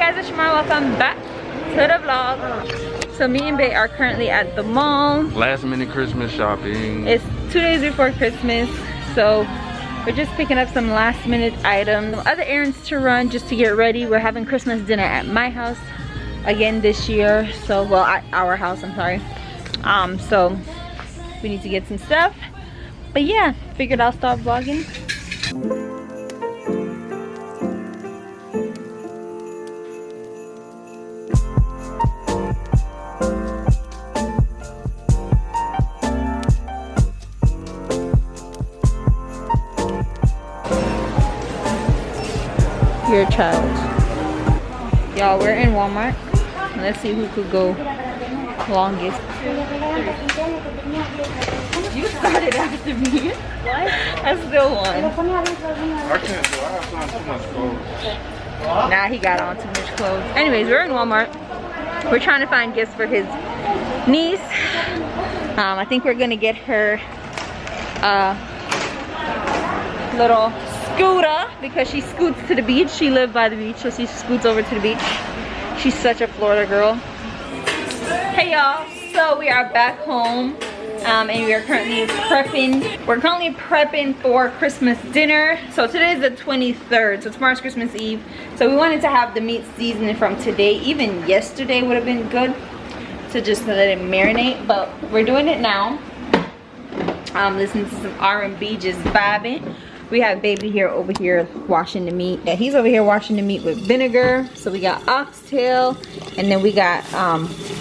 guys, it's Shamar. Welcome back to the vlog. So me and Bae are currently at the mall. Last minute Christmas shopping. It's 2 days before Christmas, so we're just picking up some last minute items, some other errands to run just to get ready. We're having Christmas dinner at my house again this year. So, well, at our house, I'm sorry. So we need to get some stuff. But yeah, figured I'll start vlogging. Your child. Y'all, we're in Walmart. Let's see who could go longest. You started after me. What? I still won. I can't do it. I have too much clothes. Nah, he got on too much clothes. Anyways, we're in Walmart. We're trying to find gifts for his niece. I think we're gonna get her little scooter because she scoots to the beach. She lived by the beach, so she scoots over to the beach. She's such a Florida girl. Hey y'all, so we are back home and we are currently prepping. We're currently prepping for Christmas dinner. So today is the 23rd, so tomorrow's Christmas Eve. So we wanted to have the meat seasoning from today. Even yesterday would have been good to just let it marinate, but we're doing it now. Listening to some R&B, just vibing. We have baby here over here washing the meat. Yeah, he's over here washing the meat with vinegar. So we got oxtail, and then we got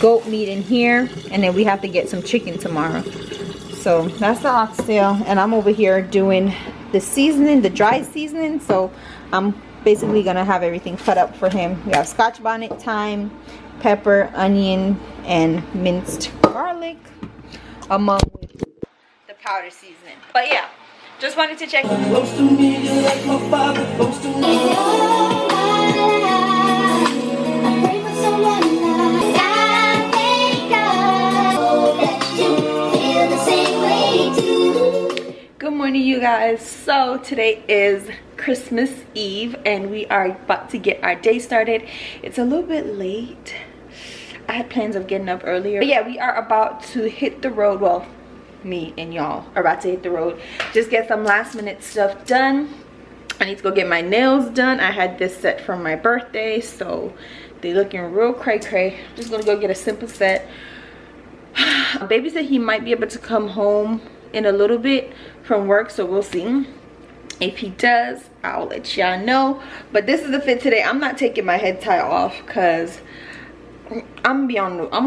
goat meat in here, and then we have to get some chicken tomorrow. So that's the oxtail, and I'm over here doing the seasoning, the dry seasoning. So I'm basically gonna have everything cut up for him. We have scotch bonnet, thyme, pepper, onion, and minced garlic, among the powder seasoning. But yeah, just wanted to check. Close to me, you're like my father, close to me. Good morning, you guys. So today is Christmas Eve and we are about to get our day started. It's a little bit late. I had plans of getting up earlier, but yeah, we are about to hit the road. Well, me and y'all are about to hit the road, just get some last minute stuff done. I need to go get my nails done. I had this set from my birthday, so they looking real cray cray. I'm just gonna go get a simple set. Baby said he might be able to come home in a little bit from work, so we'll see. If he does, I'll let y'all know. But this is the fit today. I'm not taking my head tie off because I'm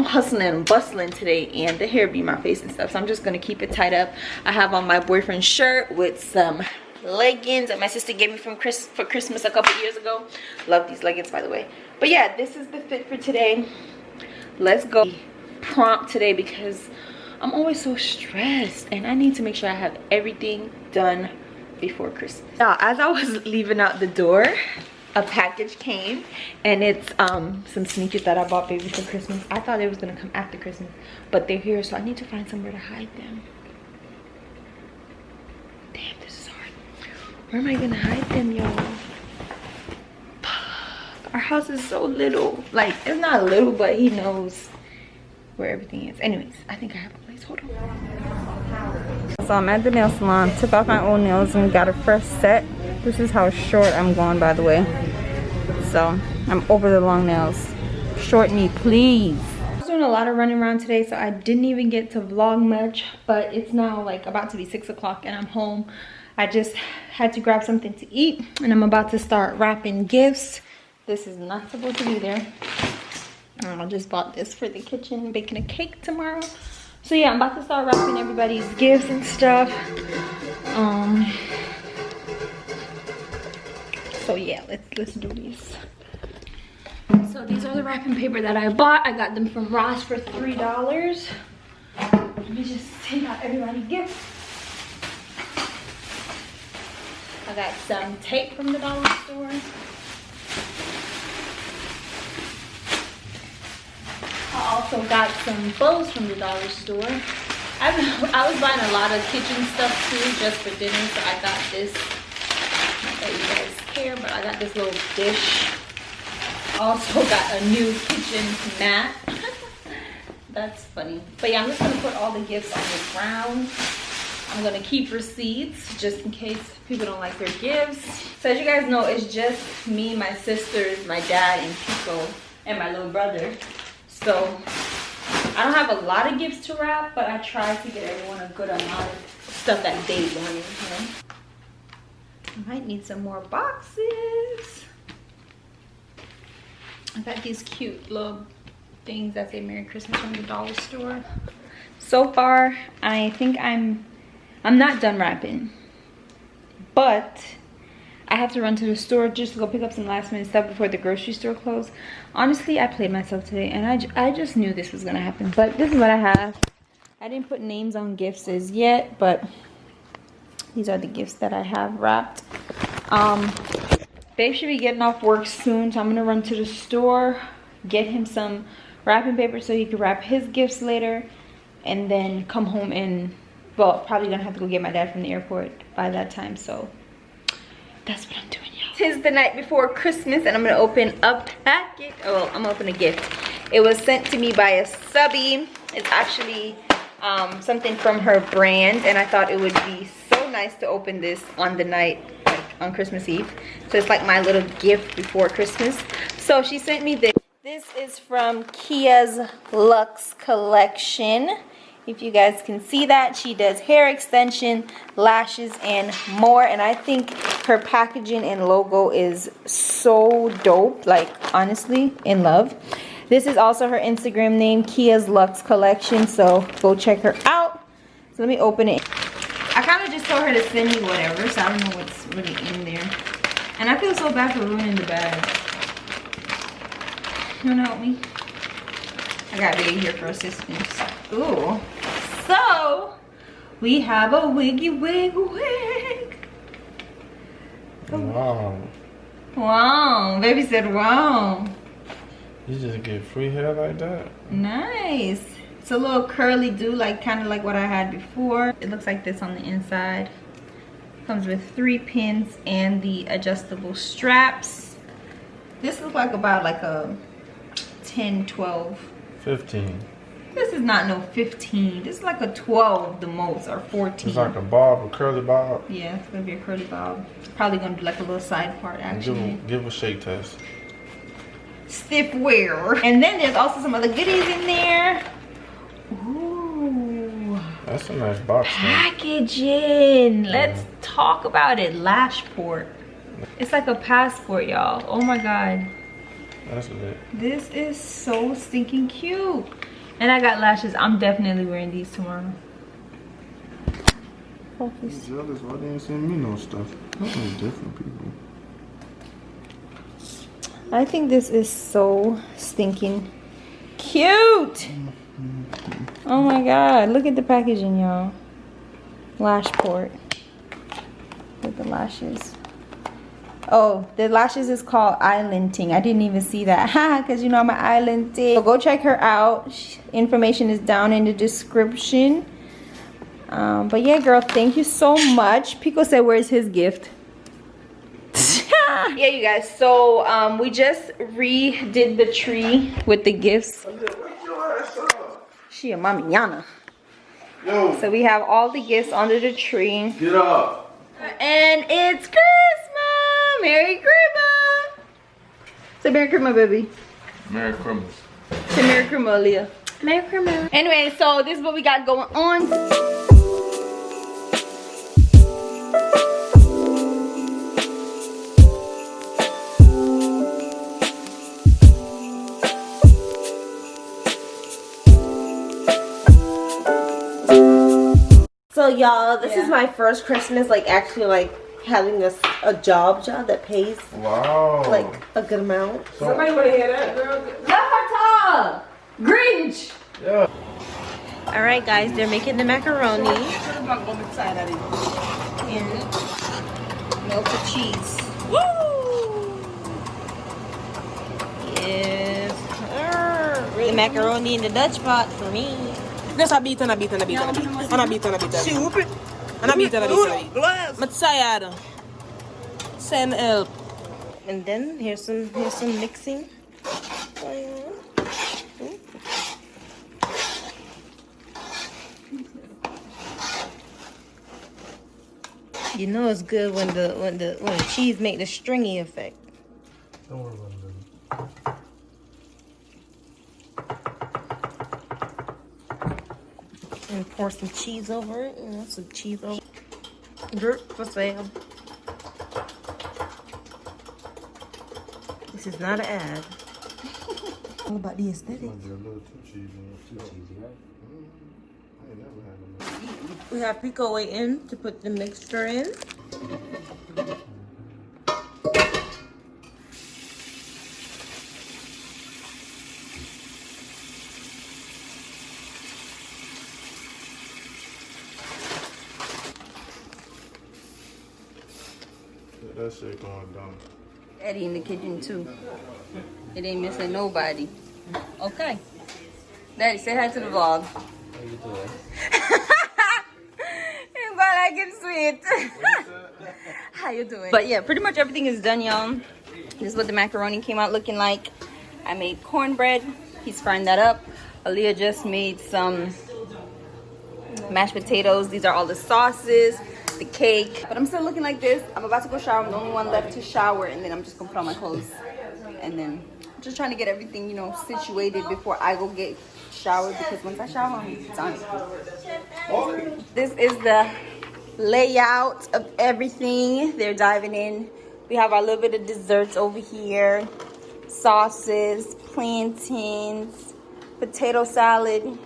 hustling and bustling today, and the hair be my face and stuff, so I'm just gonna keep it tied up. I have on my boyfriend's shirt with some leggings that my sister gave me for Christmas a couple years ago. Love these leggings, by the way. But yeah, this is the fit for today. Let's go prompt today because I'm always so stressed and I need to make sure I have everything done before Christmas. Now, as I was leaving out the door, a package came, and it's some sneakers that I bought baby for Christmas. I thought it was gonna come after Christmas, but they're here, so I need to find somewhere to hide them. Damn, this is hard. Where am I gonna hide them, y'all? Our house is so little. Like, it's not little, but he knows where everything is. Anyways, I think I have a place. Hold on. So I'm at the nail salon, took off my old nails and got a fresh set. This is how short I'm going, by the way. So I'm over the long nails. Short me, please. I was doing a lot of running around today, so I didn't even get to vlog much, but it's now like about to be 6 o'clock and I'm home. I just had to grab something to eat and I'm about to start wrapping gifts. This is not supposed to be there. I just bought this for the kitchen, baking a cake tomorrow. So yeah, I'm about to start wrapping everybody's gifts and stuff. So yeah, let's do these. So these are the wrapping paper that I bought. I got them from Ross for $3. Let me just take out everybody's gifts. I got some tape from the dollar store. I also got some bows from the dollar store. I was buying a lot of kitchen stuff too, just for dinner, so I got this. Not that you guys care, but I got this little dish also got a new kitchen mat. That's funny. But yeah, I'm just gonna put all the gifts on the ground. I'm gonna keep receipts just in case people don't like their gifts. So as you guys know, it's just me, my sisters, my dad, and Pico, and my little brother. So I don't have a lot of gifts to wrap, but I try to get everyone a good amount of stuff that they wanted, you know? I might need some more boxes. I got these cute little things that say Merry Christmas from the dollar store. So far, I think I'm not done wrapping, but I have to run to the store just to go pick up some last minute stuff before the grocery store closed. Honestly, I played myself today, and I just knew this was gonna happen. But this is what I have. I didn't put names on gifts as yet, but these are the gifts that I have wrapped. Babe should be getting off work soon, so I'm gonna run to the store, get him some wrapping paper so he can wrap his gifts later, and then come home and, well, probably gonna have to go get my dad from the airport by that time. So that's what I'm doing, y'all. Tis the night before Christmas, and I'm gonna open a packet. Oh, well, I'm gonna open a gift. It was sent to me by a subby. It's actually something from her brand, and I thought it would be so nice to open this on the night, like on Christmas Eve. So it's like my little gift before Christmas. So she sent me this. This is from Kia's Luxe collection. If you guys can see that, she does hair extension, lashes, and more. And I think her packaging and logo is so dope. Like, honestly, in love. This is also her Instagram name, Kia's Luxe collection. So go check her out. So let me open it. I kind of just told her to send me whatever, so I don't know what's really in there. And I feel so bad for ruining the bag. You wanna help me? I got Biggie here for assistance. Ooh. So, we have a wiggy wig wig. Wow. Wow. Baby said wow. You just get free hair like that? Nice. It's a little curly do, like kind of like what I had before. It looks like this on the inside. Comes with 3 pins and the adjustable straps. This looks like about like a 10, 12. 15. This is not no 15. This is like a 12 the most, or 14. It's like a bob, a curly bob. Yeah, it's gonna be a curly bob. Probably gonna do like a little side part actually. Give a shake test. Stiff wear. And then there's also some other goodies in there. Ooh. That's a nice box. Packaging. Let's talk about it. Lashport. It's like a passport, y'all. Oh my god. That's lit. This is so stinking cute. And I got lashes. I'm definitely wearing these tomorrow. Focus. I'm jealous. Why they didn't send me no stuff? That's no different people. I think this is so stinking cute. Oh my god. Look at the packaging, y'all. Lashport. Look at the lashes. Oh, the lashes is called Islanding. I didn't even see that. Haha, because you know I'm an Islanding. So go check her out. Information is down in the description. But yeah, girl, thank you so much. Pico said, where's his gift? Yeah, you guys. So we just redid the tree with the gifts. She a mamiana. Yo. So we have all the gifts under the tree. Get up. And it's Christmas. Merry Christmas. Say Merry Christmas, baby. Merry Christmas. Say Merry Christmas, Leah. Merry Christmas. Anyway, so this is what we got going on. So y'all, this is my first Christmas, like actually like having a job that pays like a good amount. Somebody wanna hear that, girl? Lapata! Grinch! Yeah. Alright guys, they're making the macaroni. And melted cheese. Woo! Yes. The macaroni in the Dutch pot for me. Just a beat and a beat and a beat and a beat. And a beat and a beat and a beat. And a beat and a beat and a beat. I'm tired. Send help. And then here's some mixing. You know it's good when the cheese make the stringy effect. Don't worry about it. And pour some cheese over it. You know, some cheese over. Drip for sale. This is not an ad. All about the aesthetic. Might be a little too cheesy. Too cheesy, right? I ain't never had them. We have Pico waiting to put the mixture in. That shit going down. Eddie in the kitchen too. It ain't missing nobody. Okay. Daddy, say hi to the vlog. How you doing? You're gonna like it sweet. How you doing? But yeah, pretty much everything is done, y'all. This is what the macaroni came out looking like. I made cornbread. He's frying that up. Aaliyah just made some mashed potatoes. These are all the sauces, the cake. But I'm still looking like this. I'm about to go shower. I'm the only one left to shower, and then I'm just gonna put on my clothes. And then I'm just trying to get everything, you know, situated before I go get showered, because once I shower, I'm done. This is the layout of everything. They're diving in. We have our little bit of desserts over here. Sauces, plantains, potato salad,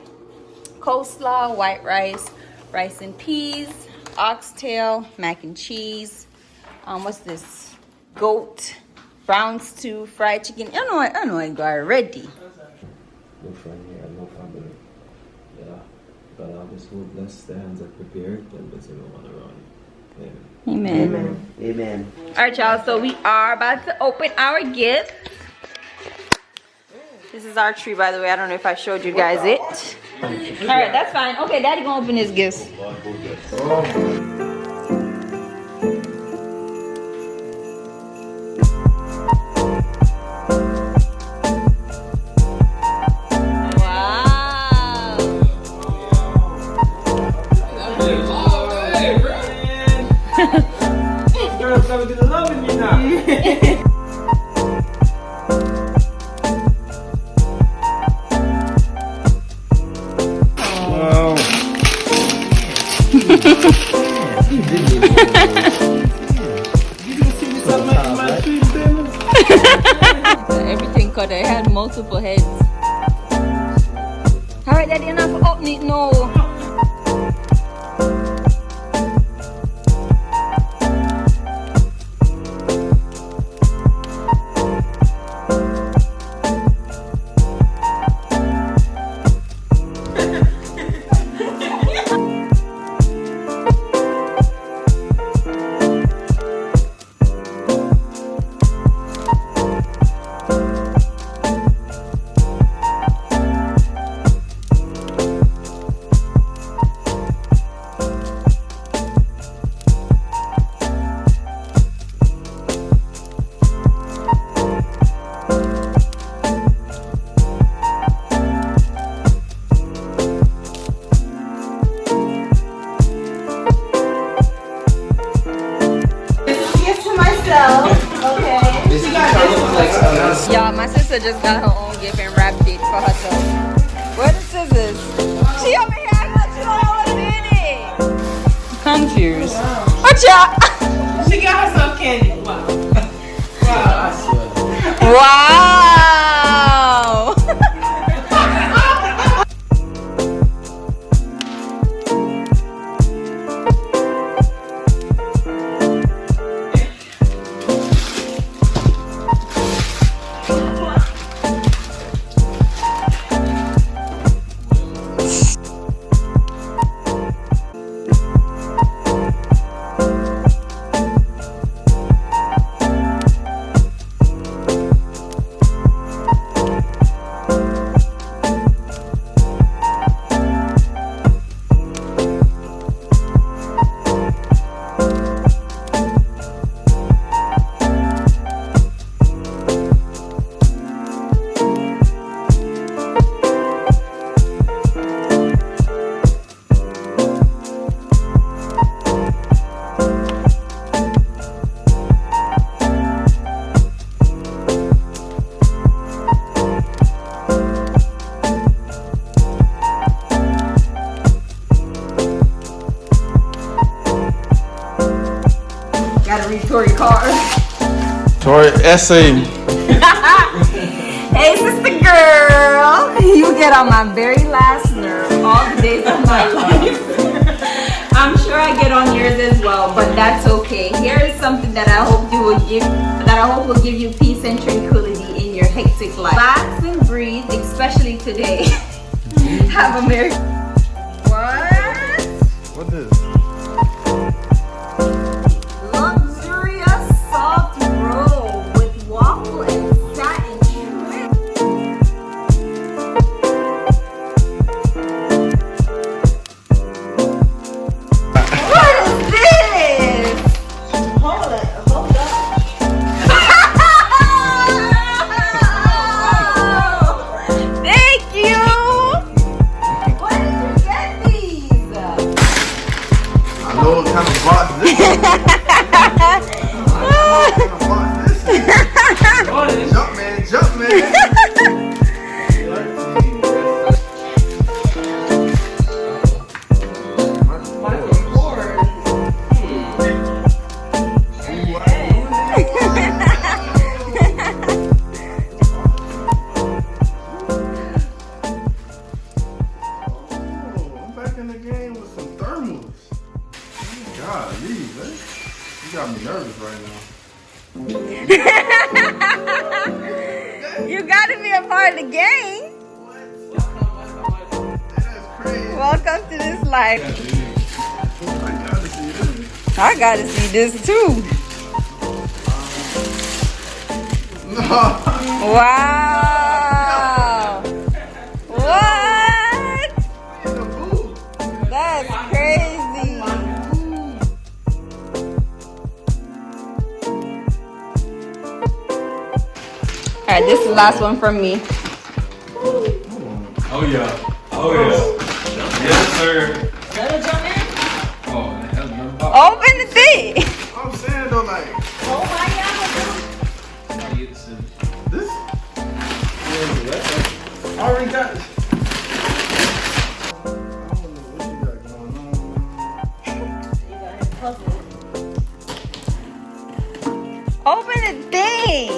coleslaw, white rice, rice and peas, oxtail, mac and cheese. What's this? Goat, brown stew, fried chicken. I know I got it ready. No friend here, no family. Yeah. But all this food bless the hands that prepared and bless everyone around. Amen. Amen. Amen. All right, y'all. So we are about to open our gift. This is our tree, by the way. I don't know if I showed you guys it. All right, that's fine. Okay, Daddy gonna open his gifts. Everything cut. It had multiple heads. All right, Daddy, enough opening it. No. Y'all, my sister just got her own gift and wrapped it for herself. Where are the scissors? She over here acting like she don't know what's in it. Confused. Watch out. She got herself candy. Wow. Wow. Tori car. Tori, essay. Hey, sister girl. You get on my very last nerve all the days of my life. I'm sure I get on yours as well, but that's okay. Here is something that I hope will give you peace and tranquility in your hectic life. Relax and breathe, especially today. Have a merry. What is? Luxurious soft roll with waffle and satin trim. What is this? Hold up. Thank you. Where did you get these? I know what kind of box this is. Jump man. I'm back in the game with some thermals. Golly, man. You got me nervous right now. You gotta be a part of the game. That's crazy. Welcome to this life. I gotta see this. I gotta see this too. No. Wow. What? In the booth. That's crazy. Alright, this is the last one from me. Oh yeah. Yes, sir. Oh, hell no. Open the thing. I'm saying though, like, this? I already got this. I don't know what you got going on. Open the thing.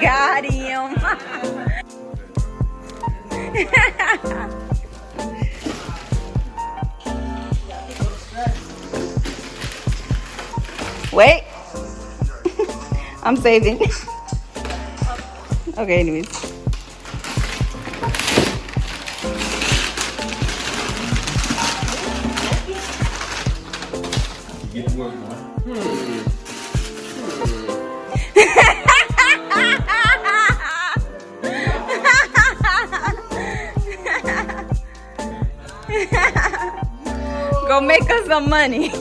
Got him. Wait. I'm saving. Okay, anyways. Get to work, man. Go make us some money.